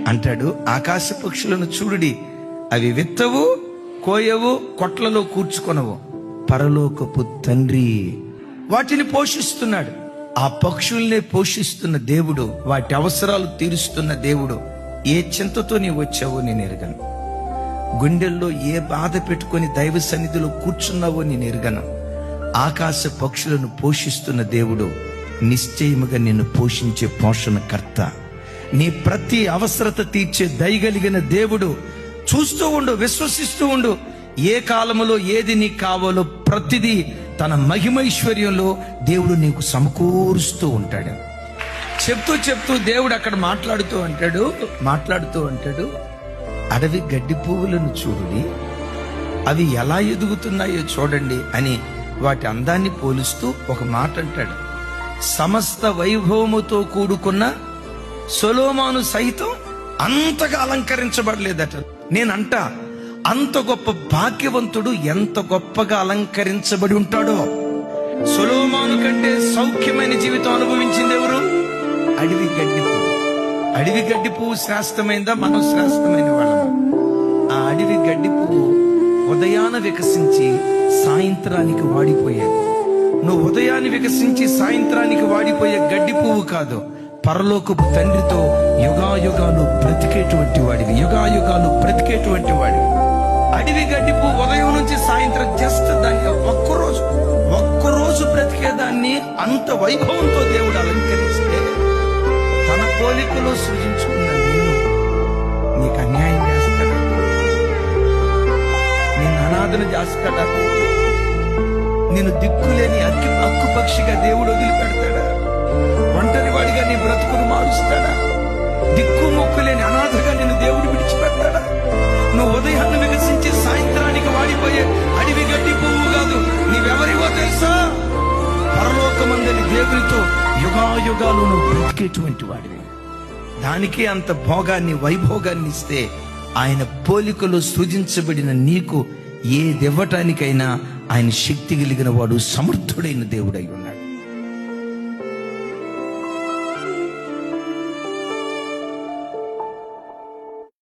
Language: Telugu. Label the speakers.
Speaker 1: అంటాడు, ఆకాశ పక్షులను చూడుడి, అవి విత్తవు, కోయవు, కొట్లలో కూర్చుకొనవు, పరలోకపు తండ్రి వాటిని పోషిస్తున్నాడు. ఆ పక్షుల్నే పోషిస్తున్న దేవుడు, వాటి అవసరాలు తీరుస్తున్న దేవుడు, ఏ చింతతో నీవు వచ్చావో నేను ఎరగను. గుండెల్లో ఏ బాధ పెట్టుకొని దైవ సన్నిధిలో కూర్చున్నావో నేను ఎరగను. ఆకాశ పక్షులను పోషిస్తున్న దేవుడు నిశ్చయముగా నిన్ను పోషించే పోషణకర్త. నీ ప్రతి అవసరత తీర్చే దయగలిగిన దేవుడు. చూస్తూ ఉండు, విశ్వసిస్తూ ఉండు. ఏ కాలములో ఏది నీకు కావాలో ప్రతిదీ తన మహిమైశ్వర్యంలో దేవుడు నీకు సమకూరుస్తూ ఉంటాడు. చెప్తూ దేవుడు అక్కడ మాట్లాడుతూ అంటాడు, అడవి గడ్డి పువ్వులను చూడండి, అవి ఎలా ఎదుగుతున్నాయో చూడండి అని వాటి అందాన్ని పోలుస్తూ ఒక మాట అంటాడు. సమస్త వైభవముతో కూడుకున్న సొలొమోను సైతం అంతగా అలంకరించబడలేదట. నేనంట, అంత గొప్ప భాగ్యవంతుడు ఎంత గొప్పగా అలంకరించబడి ఉంటాడో. సొలొమోను కంటే సౌఖ్యమైన జీవితం అనుభవించింది ఎవరు? అడవి గడ్డి పువ్వు. అడవి గడ్డి పువ్వు శ్రేష్టమైందా? మనం శ్రేష్టమైన వాళ్ళము. ఆ అడవి గడ్డి పువ్వు ఉదయాన వికసించి సాయంత్రానికి వాడిపోయేది. నువ్వు ఉదయాన్ని వికసించి సాయంత్రానికి వాడిపోయే గడ్డి పువ్వు కాదు, పరలోకపు తండ్రితో యుగాయుగాలు బ్రతికేటువంటి వాడివి, యుగాయుగాలు బ్రతికేటువంటి వాడివి. అడవి గడ్డి పువ్వు ఉదయం నుంచి సాయంత్రం జస్ట్ దాన్ని ఒక్కరోజు బ్రతికేదాన్ని అంత వైభవంతో దేవుడు అలంకరిస్తే, తన పోలికలో సృజించుకున్న నీకు అన్యాయం చేస్తాడా? నేను అనాథన చేస్తాడా? నేను దిక్కులేని అక్కు పక్షిగా దేవుడు వదిలిపెడతాడా? ఒంటరి వాడిగా నీ బ్రతుకును మారుస్తాడా? దిక్కు మొక్కులేని అనాథగా నేను దేవుడు విడిచిపెడతాడా? నువ్వు ఉదయాన్ని వికసించి సాయంత్రానికి వాడిపోయే అడవి గడ్డి పువ్వు కాదు, నీవెవరివో తెలుసా? పరలోకమందని దేవునితో యుగాయుగాలు నువ్వు బ్రతికేటువంటి వాడివి. దానికి అంత భోగాన్ని, వైభోగాన్ని ఇస్తే, ఆయన పోలికలో సృజించబడిన నీకు ఏదివ్వటానికైనా ఆయన శక్తి కలిగిన వాడు, సమర్థుడైన దేవుడై ఉన్నాడు.